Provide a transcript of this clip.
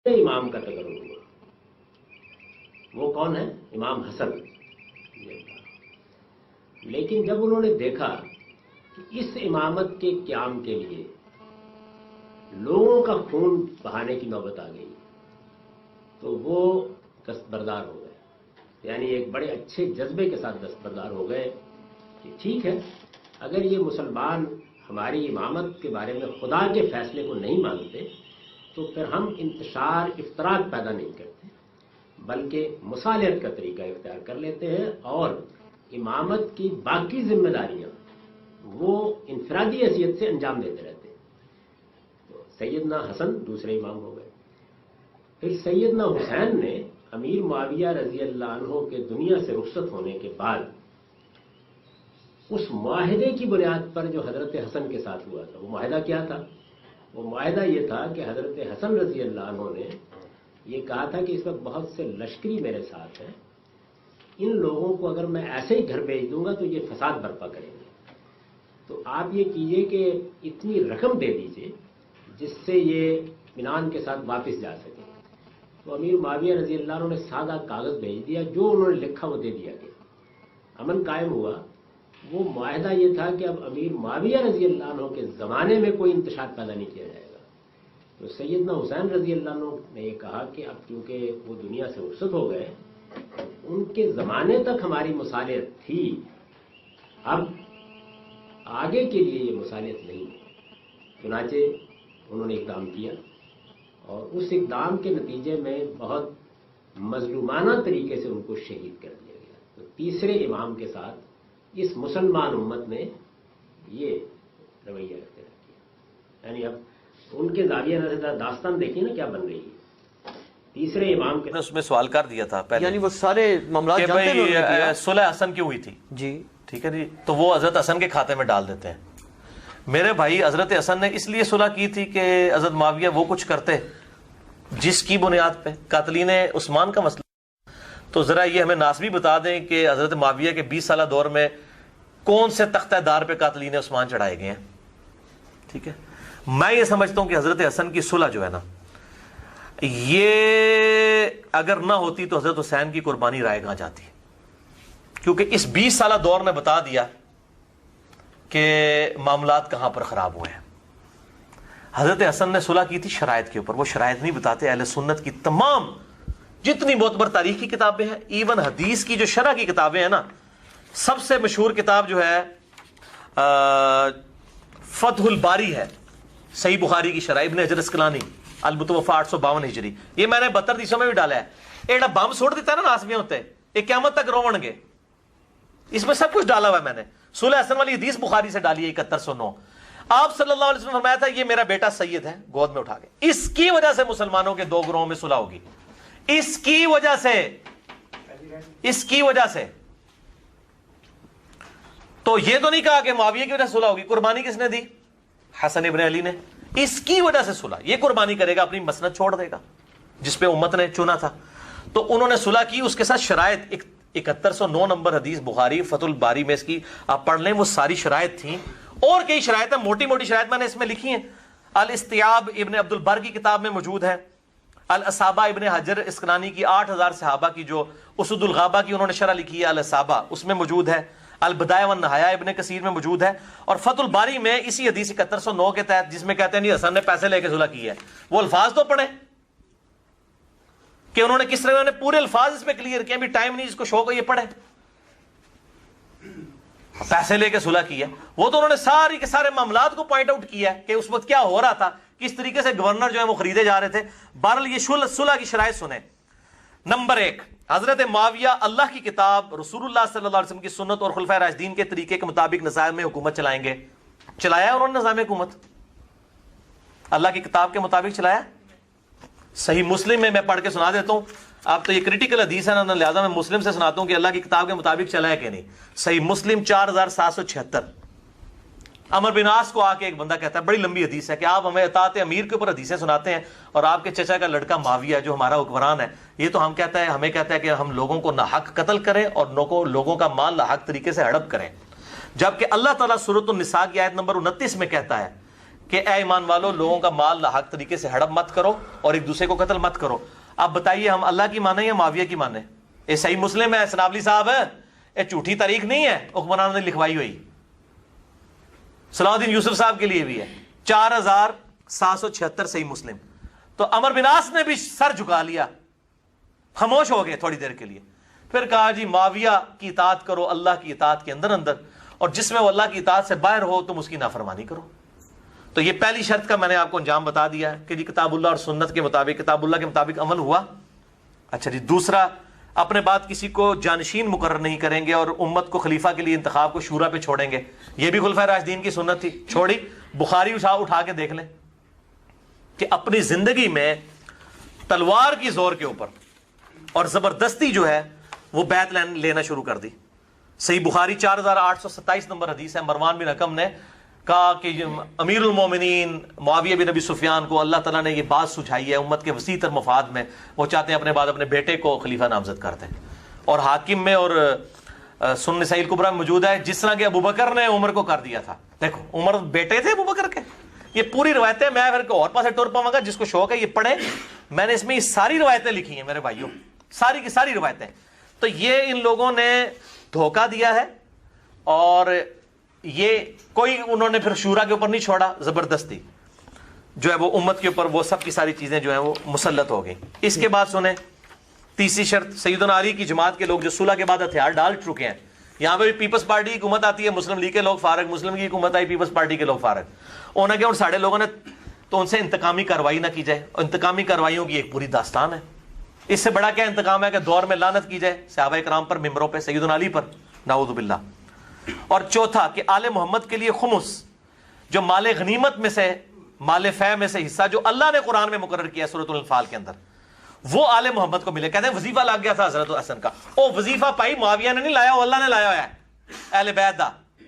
امام کا تقرر ہوا، وہ کون ہے؟ امام حسن۔ لیکن جب انہوں نے دیکھا کہ اس امامت کے قیام کے لیے لوگوں کا خون بہانے کی نوبت آ گئی تو وہ دستبردار ہو گئے، یعنی ایک بڑے اچھے جذبے کے ساتھ دستبردار ہو گئے کہ ٹھیک ہے، اگر یہ مسلمان ہماری امامت کے بارے میں خدا کے فیصلے کو نہیں مانتے تو پھر ہم انتشار افطراک پیدا نہیں کرتے بلکہ مصالحت کا طریقہ اختیار کر لیتے ہیں اور امامت کی باقی ذمہ داریاں وہ انفرادی حیثیت سے انجام دیتے رہتے ہیں۔ تو سیدنا حسن دوسرے امام ہو گئے۔ پھر سیدنا حسین نے امیر معاویہ رضی اللہ عنہ کے دنیا سے رخصت ہونے کے بعد اس معاہدے کی بنیاد پر جو حضرت حسن کے ساتھ ہوا تھا، وہ معاہدہ کیا تھا؟ وہ معاہدہ یہ تھا کہ حضرت حسن رضی اللہ عنہ نے یہ کہا تھا کہ اس وقت بہت سے لشکری میرے ساتھ ہیں، ان لوگوں کو اگر میں ایسے ہی گھر بھیج دوں گا تو یہ فساد برپا کریں گے، تو آپ یہ کیجئے کہ اتنی رقم دے دیجئے جس سے یہ اطمینان کے ساتھ واپس جا سکیں۔ تو امیر معاویہ رضی اللہ عنہ نے سادہ کاغذ بھیج دیا، جو انہوں نے لکھا وہ دے دیا گیا، امن قائم ہوا۔ وہ معاہدہ یہ تھا کہ اب امیر معاویہ رضی اللہ عنہ کے زمانے میں کوئی انتشار پیدا نہیں کیا جائے گا۔ تو سیدنا حسین رضی اللہ عنہ نے یہ کہا کہ اب چونکہ وہ دنیا سے رخصت ہو گئے، ان کے زمانے تک ہماری مصالحت تھی، اب آگے کے لیے یہ مصالحت نہیں ہے۔ چنانچہ انہوں نے اقدام کیا اور اس اقدام کے نتیجے میں بہت مظلومانہ طریقے سے ان کو شہید کر دیا گیا۔ تو تیسرے امام کے ساتھ اس مسلمان امت نے یہ رویہ اختیار کیا، یعنی اب ان کے زاویہ نظر سے داستان دیکھیے نا کیا بن رہی ہے۔ تیسرے امام کے اس میں سوال کر دیا تھا پہلے، یعنی وہ سارے معاملات کہ جانتے بھئی ہیں صلح حسن کیوں ہوئی تھی؟ جی ٹھیک ہے جی، تو وہ حضرت حسن کے کھاتے میں ڈال دیتے ہیں۔ میرے بھائی حضرت حسن نے اس لیے صلح کی تھی کہ حضرت معاویہ وہ کچھ کرتے جس کی بنیاد پہ قاتلین عثمان کا مسئلہ۔ تو ذرا یہ ہمیں ناسبی بتا دیں کہ حضرت معاویہ کے 20 سالہ دور میں کون سے تختہ دار پہ قاتلین عثمان چڑھائے گئے ہیں؟ ٹھیک ہے، میں یہ سمجھتا ہوں کہ حضرت حسن کی صلح جو ہے نا، یہ اگر نہ ہوتی تو حضرت حسین کی قربانی رائے گاں جاتی، کیونکہ اس 20 سالہ دور نے بتا دیا کہ معاملات کہاں پر خراب ہوئے ہیں۔ حضرت حسن نے صلح کی تھی شرائط کے اوپر، وہ شرائط نہیں بتاتے۔ اہل سنت کی تمام جتنی معتبر تاریخ کی کتابیں ہیں، ایون حدیث کی جو شرح کی کتابیں ہیں نا، سب سے مشہور کتاب جو ہے فتح الباری ہے، صحیح بخاری کی شرح، ابن حجر اسقلانی، المتوفی 852 ہجری۔ یہ میں نے 72 حدیثوں میں بھی ڈالا ہے۔ ایڈا بم چھوڑ دیتا ہے نا ناسبیوں ہوتے، یہ قیامت تک روون گے، اس میں سب کچھ ڈالا ہوا ہے میں نے۔ صلح حسن والی حدیث بخاری سے ڈالی ہے 7109۔ آپ صلی اللہ علیہ وسلم نے فرمایا تھا یہ میرا بیٹا سید ہے، گود میں اٹھا کے۔ اس کی وجہ سے مسلمانوں کے دو گروہوں میں صلح ہوگی، اس کی وجہ سے، اس کی وجہ سے۔ تو یہ تو نہیں کہا کہ معاویہ کی وجہ سے صلح ہوگی۔ قربانی کس نے دی؟ حسن ابن علی نے۔ اس کی وجہ سے صلح، یہ قربانی کرے گا، اپنی مسند چھوڑ دے گا جس پہ امت نے چنا تھا۔ تو انہوں نے صلح کی، اس کے ساتھ شرائط 7109 نمبر حدیث بخاری فتح الباری میں اس کی آپ پڑھ لیں، وہ ساری شرائط تھیں۔ اور کئی شرائط ہیں، موٹی موٹی شرائط میں نے اس میں لکھی ہیں۔ الاستیاب ابن عبد البر کی کتاب میں موجود ہے، الاصابہ ابن حجر اسقلانی کی 8000 صحابہ کی جو اسد الغابہ کی انہوں نے شرح لکھی ہے الاصابہ، اس میں موجود ہے۔ البدایہ والنہایہ ابن کثیر میں موجود ہے، اور فتح الباری میں اسی حدیث 7109 کے تحت جس میں کہتے ہیں نہیں حسن نے پیسے لے کے صلح کی ہے، وہ الفاظ تو پڑھیں کہ انہوں نے کس طرح، انہوں نے پورے الفاظ اس میں کلیئر کیا، بھی ٹائم نہیں جس کو شوق ہو یہ پڑھے۔ پیسے لے کے صلح کی ہے، وہ تو انہوں نے ساری کے سارے معاملات کو پوائنٹ آؤٹ کیا ہے کہ اس وقت کیا ہو رہا تھا، کس طریقے سے گورنر جو ہے وہ خریدے جا رہے تھے۔ بہرحال یہ صلح کی شرائط سنیں۔ نمبر 1، حضرت معاویہ اللہ کی کتاب، رسول اللہ صلی اللہ علیہ وسلم کی سنت اور خلفائے راشدین کے طریقے کے مطابق نظام میں حکومت چلائیں گے۔ چلایا انہوں نے نظام حکومت؟ اللہ کی کتاب کے مطابق چلایا؟ صحیح مسلم میں پڑھ کے سنا دیتا ہوں، آپ تو یہ کریٹیکل حدیث ہے نا، لہٰذا میں مسلم سے سناتا ہوں کہ اللہ کی کتاب کے مطابق چلا ہے کہ نہیں۔ صحیح مسلم 4776۔ عمر بن عاص کو آ کے ایک بندہ کہتا ہے، بڑی لمبی حدیث ہے، کہ آپ ہمیں اطاعت امیر کے اوپر حدیثیں سناتے ہیں، اور آپ کے چچا کا لڑکا معاویہ جو ہمارا حکمران ہے، یہ تو ہمیں کہتا ہے کہ ہم لوگوں کو ناحق قتل کریں اور لوگوں کا مال ناحق طریقے سے ہڑپ کریں، جبکہ اللہ تعالیٰ سورۃ النساء کی آیت نمبر 29 میں کہتا ہے کہ اے ایمان والو لوگوں کا مال لاحق طریقے سے ہڑپ مت کرو اور ایک دوسرے کو قتل مت کرو. اب بتائیے ہم اللہ کی مانیں یا معاویہ کی مانیں؟ یہ صحیح مسلم ہے سنابلی صاحب ہے, یہ جھوٹی تاریخ نہیں ہے حکمرانوں نے لکھوائی ہوئی. صلاح الدین یوسف صاحب کے لیے بھی ہے 4776 صحیح مسلم. تو عمر بن عاص نے بھی سر جھکا لیا, خاموش ہو گئے تھوڑی دیر کے لیے, پھر کہا جی معاویہ کی اطاعت کرو اللہ کی اطاعت کے اندر اندر, اور جس میں وہ اللہ کی اطاعت سے باہر ہو تم اس کی نافرمانی کرو. تو یہ پہلی شرط کا میں نے آپ کو انجام بتا دیا کہ جی کتاب اللہ اور سنت کے مطابق, کتاب اللہ کے مطابق عمل ہوا. اچھا جی, دوسرا اپنے بعد کسی کو جانشین مقرر نہیں کریں گے اور امت کو خلیفہ کے لیے انتخاب کو شورا پہ چھوڑیں گے. یہ بھی خلفائے راشدین کی سنت تھی, چھوڑی. بخاری اٹھا کے دیکھ لیں کہ اپنی زندگی میں تلوار کی زور کے اوپر اور زبردستی جو ہے وہ بیعت لینا شروع کر دی. صحیح بخاری 4827 نمبر حدیث ہے. مروان بن حکم نے کہا کہ امیر المومنین معاویہ بن ابی سفیان کو اللہ تعالیٰ نے یہ بات سجھائی ہے امت کے وسیع تر مفاد میں, وہ چاہتے ہیں اپنے بعد اپنے بیٹے کو خلیفہ نامزد کر دیں. اور حاکم میں اور سنن نسائی الکبریٰ میں موجود ہے جس طرح کہ ابو بکر نے عمر کو کر دیا تھا. دیکھو عمر بیٹے تھے ابو بکر کے. یہ پوری روایتیں میں پھر اور پاسے ٹور پاؤں گا, جس کو شوق ہے یہ پڑھے. میں نے اس میں یہ ساری روایتیں لکھی ہیں میرے بھائیوں, ساری کی ساری روایتیں. تو یہ ان لوگوں نے دھوکہ دیا ہے اور یہ کوئی انہوں نے پھر شورا کے اوپر نہیں چھوڑا, زبردستی جو ہے وہ امت کے اوپر وہ سب کی ساری چیزیں جو ہیں وہ مسلط ہو گئیں. اس کے بعد سنیں تیسری شرط, سیدنا علی کی جماعت کے لوگ جو صلح کے بعد ہتھیار ڈال چکے ہیں. یہاں پہ بھی پیپلز پارٹی کی حکومت آتی ہے, مسلم لیگ کے لوگ فارغ, مسلم کی حکومت آئی پیپلز پارٹی کے لوگ فارغ. انہوں نے ساڑھے لوگوں نے تو ان سے انتقامی کارروائی نہ کی جائے, اور انتقامی کارروائیوں کی ایک پوری داستان ہے. اس سے بڑا کیا انتقام ہے کہ دور میں لعنت کی جائے صحابہ کرام پر, ممبروں پہ, سیدنا علی پر, نعوذ باللہ. اور چوتھا کہ آل محمد کے لیے خمس جو مال غنیمت میں سے, مال فے میں سے حصہ جو اللہ نے قرآن میں مقرر کیا سورۃ الانفال کے اندر, وہ آل محمد کو ملے. کہتے ہیں وظیفہ لگ گیا تھا حضرت حسن کا, او وظیفہ پائی معاویہ نے نہیں لایا, وہ اللہ نے لایا ہوا ہے اہل بیت دا.